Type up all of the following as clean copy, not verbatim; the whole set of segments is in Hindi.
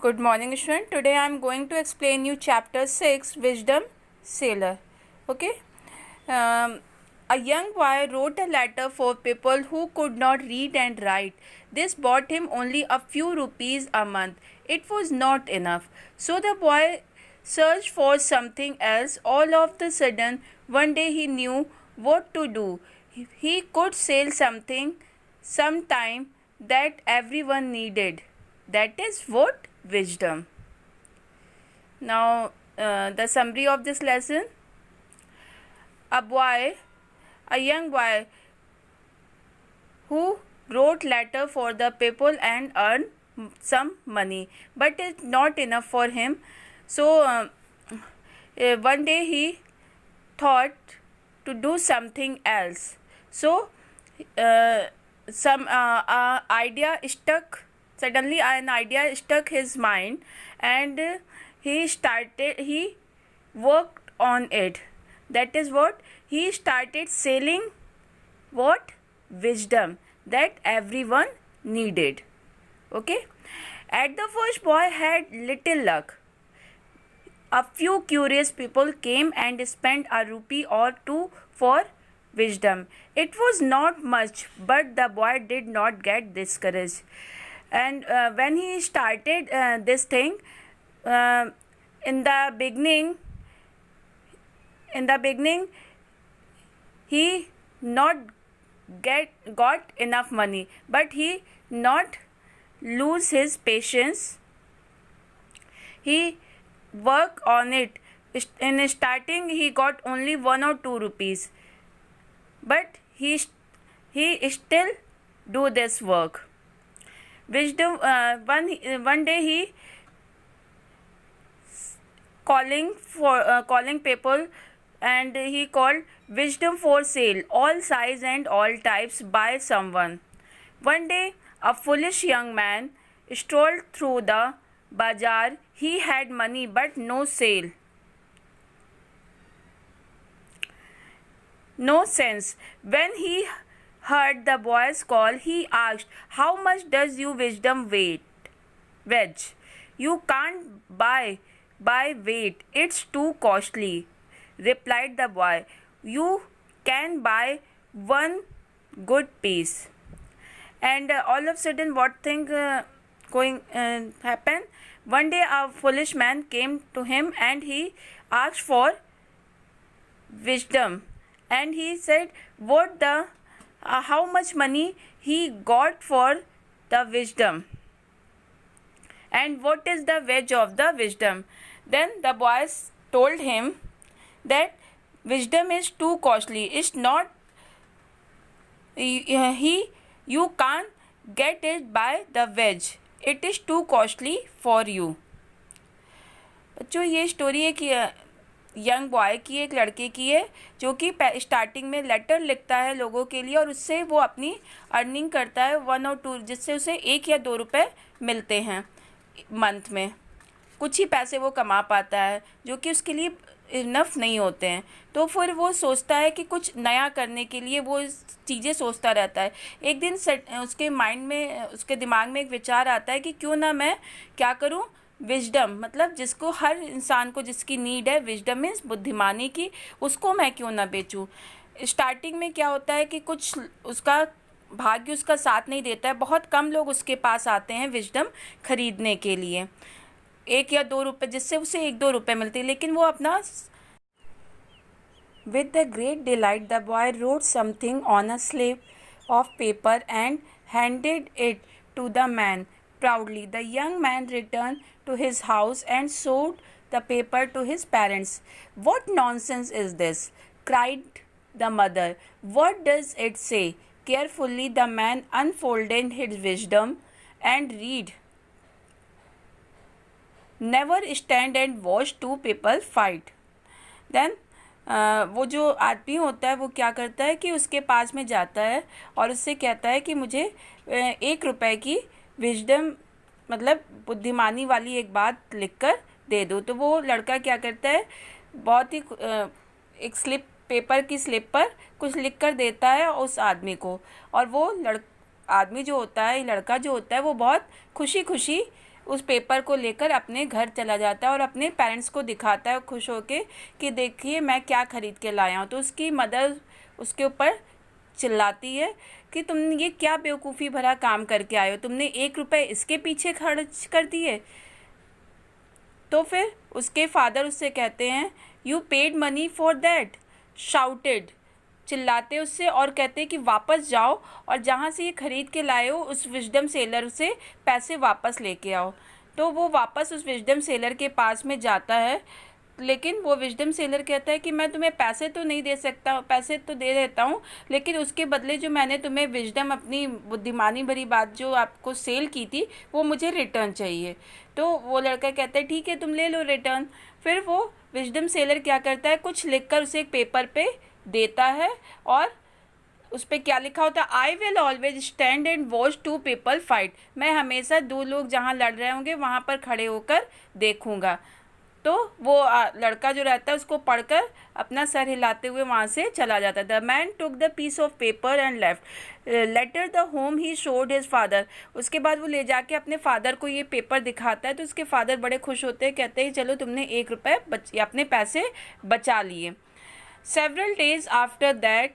Good morning, student. Today I am going to explain you chapter 6, Wisdom Sailor. Okay. A young boy wrote a letter for people who could not read and write. This bought him only a few rupees a month. It was not enough. So the boy searched for something else. All of a sudden, one day he knew what to do. He could sell something sometime that everyone needed. That is what? Wisdom. Now, the summary of this lesson. A young boy who wrote letter for the people and earned some money, but it's not enough for him. So one day he thought to do something else. So suddenly an idea struck his mind, and he worked on it. That is what he started selling. What? Wisdom that everyone needed. Okay. At the first, boy had little luck. A few curious people came and spent a rupee or two for wisdom. It was not much, but the boy did not get discouraged. And when he started this thing, in the beginning, he not got enough money, but he not lose his patience. He work on it. In starting, he got only 1 or 2 rupees, but he still do this work. Wisdom. One day he calling people, and he called wisdom for sale, all size and all types, by someone. One day a foolish young man strolled through the bazaar. He had money but no sale. No sense. When he heard the boy's call, he asked, "How much does your wisdom wedge? You can't buy weight. It's too costly," replied the boy. "You can buy one good piece." And all of a sudden, what thing happened? One day a foolish man came to him and he asked for wisdom. And he said how much money he got for the wisdom, and what is the wedge of the wisdom. Then the boys told him that wisdom is too costly. It's not, you can't get it by the wedge. It is too costly for you. बच्चों, ये स्टोरी एक यंग बॉय की, एक लड़के की है जो कि स्टार्टिंग में लेटर लिखता है लोगों के लिए, और उससे वो अपनी अर्निंग करता है 1 और 2, जिससे उसे 1 या 2 रुपए मिलते हैं मंथ में. कुछ ही पैसे वो कमा पाता है जो कि उसके लिए इनफ नहीं होते हैं. तो फिर वो सोचता है कि कुछ नया करने के लिए वो चीज़ें सोचता रहता है. एक दिन उसके माइंड में, उसके दिमाग में एक विचार आता है कि क्यों ना मैं क्या करूं, विजडम, मतलब जिसको हर इंसान को जिसकी नीड है, विजडम मीन्स बुद्धिमानी की, उसको मैं क्यों ना बेचूं. स्टार्टिंग में क्या होता है कि कुछ उसका भाग्य उसका साथ नहीं देता है. बहुत कम लोग उसके पास आते हैं विजडम खरीदने के लिए, 1 या 2 रुपये, जिससे उसे 1-2 रुपये मिलते हैं. लेकिन वो अपना With the great delight, the boy wrote something on a slip of paper and handed it to the man. Proudly, the young man returned to his house and showed the paper to his parents. "What nonsense is this?" cried the mother. "What does it say?" Carefully, the man unfolded his wisdom and read, "Never stand and watch 2 people fight." Then वो जो आदमी होता है वो क्या करता है कि उसके पास में जाता है और उससे कहता है कि मुझे 1 रुपये की विजडम, मतलब बुद्धिमानी वाली एक बात लिख कर दे दो. तो वो लड़का क्या करता है, बहुत ही एक पेपर की स्लिप पर कुछ लिख कर देता है उस आदमी को, और वो आदमी जो होता है, लड़का जो होता है, वो बहुत खुशी खुशी उस पेपर को लेकर अपने घर चला जाता है और अपने पेरेंट्स को दिखाता है खुश होके कि देखिए मैं क्या ख़रीद के लाया हूँ। तो उसकी मदर उसके ऊपर चिल्लाती है कि तुम ये क्या बेवकूफ़ी भरा काम करके आए हो, तुमने 1 रुपये इसके पीछे खर्च कर दिए। तो फिर उसके फादर उससे कहते हैं you paid money for that, shouted, चिल्लाते उससे और कहते हैं कि वापस जाओ और जहाँ से ये ख़रीद के लाए हो उस विजडम सेलर से पैसे वापस लेके आओ। तो वो वापस उस विजडम सेलर के पास में जाता है, लेकिन वो विजडम सेलर कहता है कि मैं तुम्हें पैसे तो नहीं दे सकता, पैसे तो दे देता हूँ, लेकिन उसके बदले जो मैंने तुम्हें विजडम, अपनी बुद्धिमानी भरी बात जो आपको सेल की थी, वो मुझे रिटर्न चाहिए। तो वो लड़का कहता है ठीक है तुम ले लो रिटर्न। फिर वो विजडम सेलर क्या करता है, कुछ लिखकर उसे एक पेपर पे देता है और उस पर क्या लिखा होता है, I will always stand and watch 2 people fight, मैं हमेशा 2 लोग जहाँ लड़ रहे होंगे वहाँ पर खड़े होकर देखूँगा। तो वो लड़का जो रहता है उसको पढ़कर अपना सर हिलाते हुए वहाँ से चला जाता है। The man took the piece of paper and left later the home he showed his father. उसके बाद वो ले जाके अपने फादर को ये पेपर दिखाता है तो उसके फादर बड़े खुश होते हैं, कहते हैं चलो तुमने 1 रुपये अपने पैसे बचा लिए। सेवरल डेज आफ्टर दैट,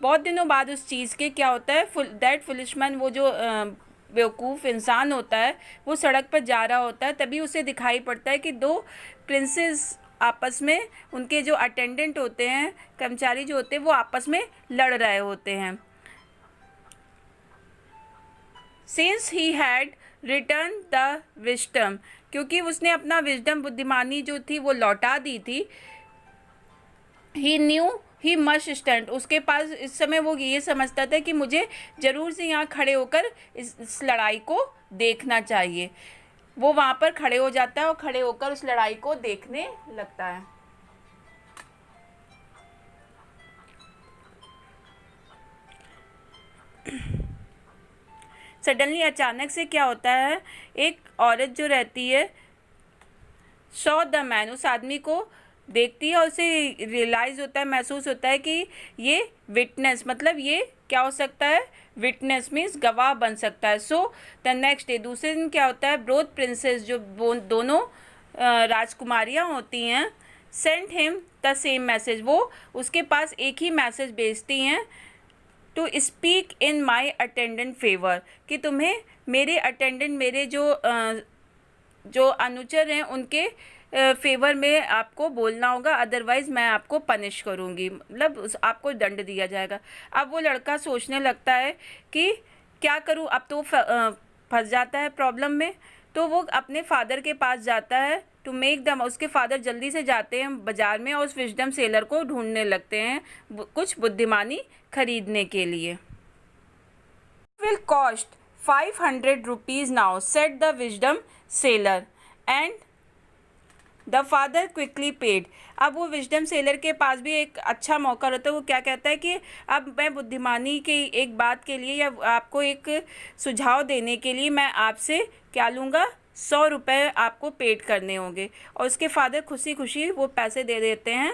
बहुत दिनों बाद उस चीज़ के क्या होता है, दैट फुलिशमैन, वो जो बेवकूफ़ इंसान होता है, वो सड़क पर जा रहा होता है। तभी उसे दिखाई पड़ता है कि 2 प्रिंसेस आपस में, उनके जो अटेंडेंट होते हैं, कर्मचारी जो होते हैं, वो आपस में लड़ रहे होते हैं। Since he had return the wisdom, क्योंकि उसने अपना विजडम, बुद्धिमानी जो थी वो लौटा दी थी। ही न्यू ही मस्ट स्टैंड, उसके पास इस समय वो ये समझता था कि मुझे ज़रूर से यहाँ खड़े होकर इस लड़ाई को देखना चाहिए। वो वहाँ पर खड़े हो जाता है और खड़े होकर उस लड़ाई को देखने लगता है। सडनली अचानक से क्या होता है, एक औरत जो रहती है सॉ द मैन, उस आदमी को देखती है और उसे रियलाइज़ होता है, महसूस होता है कि ये विटनेस, मतलब ये क्या हो सकता है, विटनेस मीन्स गवाह बन सकता है। सो द नेक्स्ट डे, दूसरे दिन क्या होता है, बोथ प्रिंसेस, जो दोनों राजकुमारियाँ होती हैं, sent him the same message, वो उसके पास एक ही मैसेज भेजती हैं, to speak in my attendant favour, कि तुम्हें मेरे अटेंडेंट, मेरे जो अनुचर हैं उनके फेवर में आपको बोलना होगा, अदरवाइज़ मैं आपको पनिश करूँगी, मतलब आपको दंड दिया जाएगा। अब वो लड़का सोचने लगता है कि क्या करूँ, अब तो फंस जाता है प्रॉब्लम में। तो वो अपने फादर के पास जाता है टू मेक दम, उसके फादर जल्दी से जाते हैं बाज़ार में और उस विजडम सेलर को ढूंढने लगते हैं कुछ बुद्धिमानी खरीदने के लिए। Will cost 500 rupees now, set the wisdom seller, and the father quickly paid. अब वो विजडम सेलर के पास भी एक अच्छा मौका रहता है, वो क्या कहता है कि अब मैं बुद्धिमानी की एक बात के लिए या आपको एक सुझाव देने के लिए मैं आपसे क्या लूँगा, 100 रुपये आपको पेड करने होंगे। और उसके फादर खुशी खुशी वो पैसे दे देते हैं,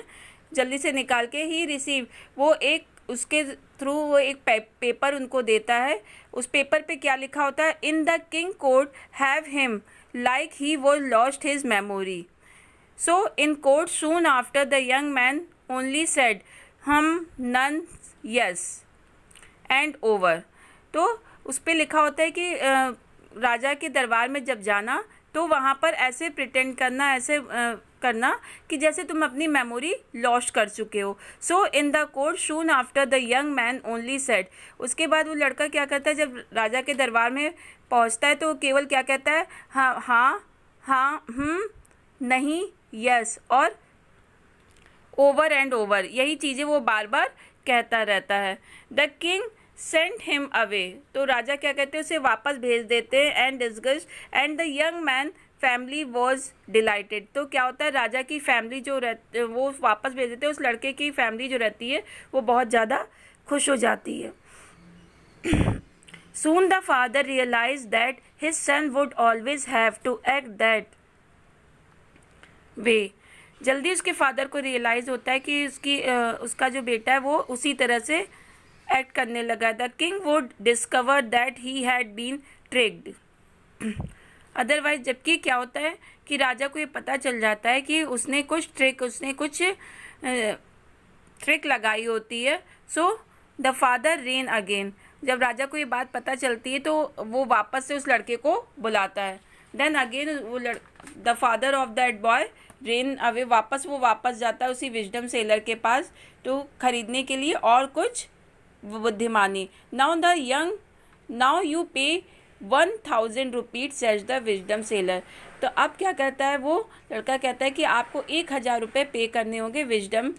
जल्दी से निकाल के ही रिसीव, वो एक उसके थ्रू वो एक पेपर उनको देता है। उस पेपर पे क्या लिखा होता है, in the king court have him like he was lost his memory. So in court soon after the young man only said none, yes and over। तो उस पर लिखा होता है कि राजा के दरबार में जब जाना तो वहाँ पर ऐसे प्रिटेंड करना, ऐसे करना कि जैसे तुम अपनी मेमोरी लॉस्ट कर चुके हो। So in the court soon after the young man only said, उसके बाद वो लड़का क्या करता है, जब राजा के दरबार में पहुँचता है तो केवल क्या कहता है, हाँ हाँ हाँ, नहीं, यस और ओवर एंड ओवर, यही चीज़ें वो बार बार कहता रहता है। The king sent him away, तो राजा क्या कहते हैं, उसे वापस भेज देते हैं। And disgust and the young man family was dilated, तो क्या होता है, राजा की फैमिली जो वो वापस भेज देते हैं, उस लड़के की फैमिली जो रहती है वो बहुत ज़्यादा खुश हो जाती है। Soon the father realized that his son would always have to act that way। जल्दी उसके फादर को रियलाइज़ होता है कि उसका जो बेटा है वो उसी तरह से एक्ट करने लगा। The king would discover that he had been tricked. Otherwise जबकि क्या होता है कि राजा को ये पता चल जाता है कि उसने कुछ ट्रिक लगाई होती है। So the father rain again, जब राजा को ये बात पता चलती है तो वो वापस से उस लड़के को बुलाता है। देन अगेन वो the father of that boy rain away, वो वापस जाता है उसी विजडम सेलर के पास तो खरीदने के लिए और कुछ बुद्धिमानी। नाउ यू पे 1000 rupees says the wisdom seller. तो अब क्या कहता है वो लड़का, कहता है कि आपको 1000 रुपये पे करने होंगे विजडम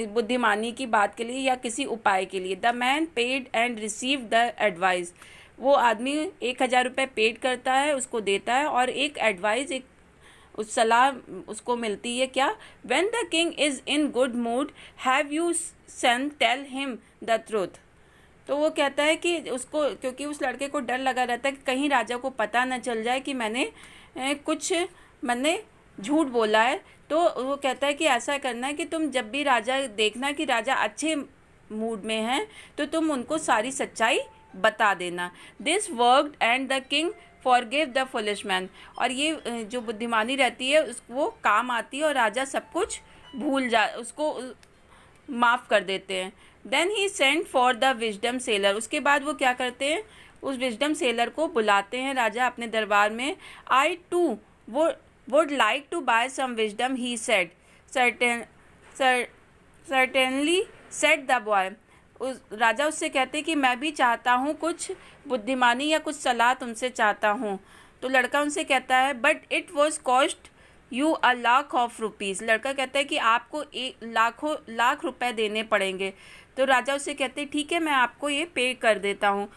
बुद्धिमानी की बात के लिए या किसी उपाय के लिए। The man paid and receive the advice, वो आदमी 1000 रुपये पेड करता है, उसको देता है और एक एडवाइस, एक उस सलाह उसको मिलती है क्या, when the king is in good mood have you son tell him the truth. तो वो कहता है कि उसको, क्योंकि उस लड़के को डर लगा रहता है कि कहीं राजा को पता न चल जाए कि मैंने झूठ बोला है, तो वो कहता है कि ऐसा करना है कि तुम जब भी राजा देखना कि राजा अच्छे मूड में हैं तो तुम उनको सारी सच्चाई बता देना। This worked and the king forgive the foolish man, और ये जो बुद्धिमानी रहती है वो काम आती है और राजा सब कुछ उसको माफ़ कर देते हैं। Then he send for the wisdom seller, उसके बाद वो क्या करते हैं, उस विजडम सेलर को बुलाते हैं राजा अपने दरबार में। I too would like to buy some wisdom he said, certainly said the boy. उस राजा उससे कहते कि मैं भी चाहता हूँ कुछ बुद्धिमानी या कुछ सलाह तुमसे चाहता हूँ। तो लड़का उनसे कहता है but it was cost you a lakh of rupees, लड़का कहता है कि आपको लाख रुपए देने पड़ेंगे। तो राजा उससे कहते हैं ठीक है मैं आपको ये पे कर देता हूँ।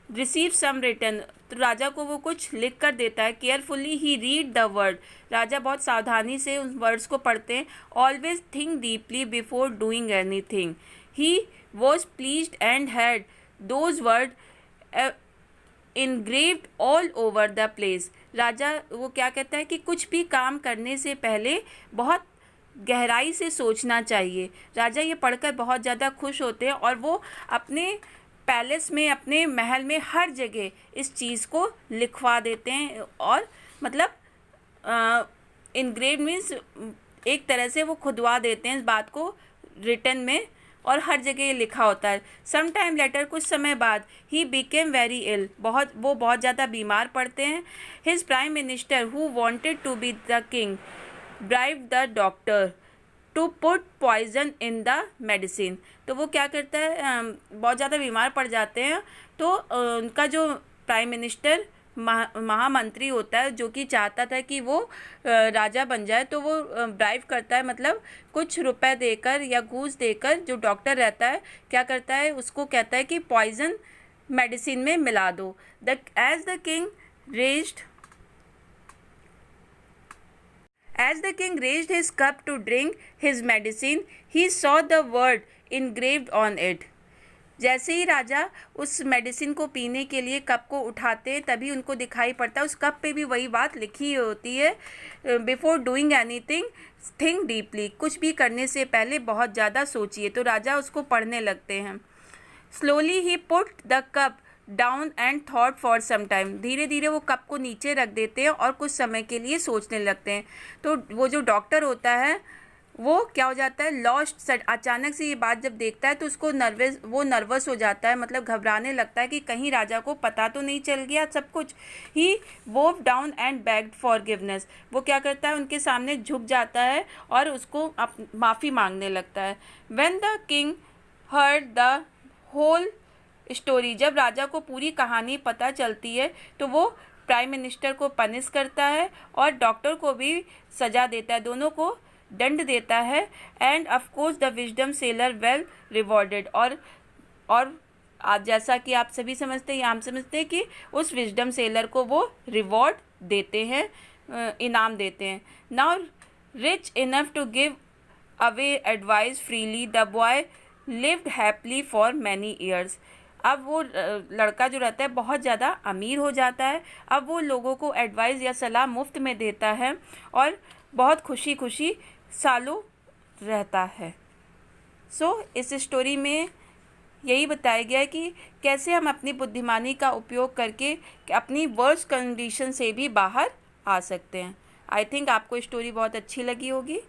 रिसीव सम रिटर्न, तो राजा को वो कुछ लिख कर देता है। Carefully he read the word, राजा बहुत सावधानी से उन वर्ड्स को पढ़ते हैं। Always think deeply before doing anything, he was pleased and had those word engraved all over the place। राजा वो क्या कहता है कि कुछ भी काम करने से पहले बहुत गहराई से सोचना चाहिए। राजा ये पढ़कर बहुत ज़्यादा खुश होते हैं और वो अपने पैलेस में, अपने महल में हर जगह इस चीज़ को लिखवा देते हैं। और मतलब इंग्रेव मीन्स एक तरह से वो खुदवा देते हैं इस बात को रिटन में, और हर जगह ये लिखा होता है। सम टाइम लेटर, कुछ समय बाद, ही बिकेम वेरी इल, वो बहुत ज़्यादा बीमार पड़ते हैं। His prime minister who wanted to be the king bribe the doctor to put poison in the medicine. तो वो क्या करता है, बहुत ज़्यादा बीमार पड़ जाते हैं तो उनका जो प्राइम मिनिस्टर महामंत्री होता है जो कि चाहता था कि वो राजा बन जाए, तो वो ब्राइव करता है, मतलब कुछ रुपए देकर या घूस देकर जो डॉक्टर रहता है क्या करता है, उसको कहता है कि पॉइजन मेडिसिन में मिला दो। As the king raised his cup to drink his medicine, he saw the word engraved on it। जैसे ही राजा उस मेडिसिन को पीने के लिए कप को उठाते हैं तभी उनको दिखाई पड़ता है उस कप पे भी वही बात लिखी होती है, before doing anything think deeply, कुछ भी करने से पहले बहुत ज़्यादा सोचिए। तो राजा उसको पढ़ने लगते हैं। Slowly he put the cup down and thought for some time, धीरे धीरे वो कप को नीचे रख देते हैं और कुछ समय के लिए सोचने लगते हैं। तो वो जो डॉक्टर होता है वो क्या हो जाता है, लॉस्ट, अचानक से ये बात जब देखता है तो उसको नर्वस हो जाता है, मतलब घबराने लगता है कि कहीं राजा को पता तो नहीं चल गया सब कुछ। ही वोव डाउन एंड बेग्ड फॉरगिवनेस, वो क्या करता है उनके सामने झुक जाता है और उसको माफ़ी मांगने लगता है। When the king heard the whole story, जब राजा को पूरी कहानी पता चलती है तो वो प्राइम मिनिस्टर को पनिश करता है और डॉक्टर को भी सजा देता है, दोनों को दंड देता है। End of course the wisdom seller well rewarded, और आज जैसा कि आप सभी समझते हैं, हम समझते हैं कि उस विजडम सेलर को वो रिवॉर्ड देते हैं, इनाम देते हैं। Now rich enough to give away advice freely, the boy lived happily for many years. अब वो लड़का जो रहता है बहुत ज़्यादा अमीर हो जाता है, अब वो लोगों को एडवाइस या सलाह मुफ्त में देता है और बहुत खुशी खुशी सालों रहता है। इस स्टोरी में यही बताया गया है कि कैसे हम अपनी बुद्धिमानी का उपयोग करके अपनी वर्स्ट कंडीशन से भी बाहर आ सकते हैं। आई थिंक आपको स्टोरी बहुत अच्छी लगी होगी।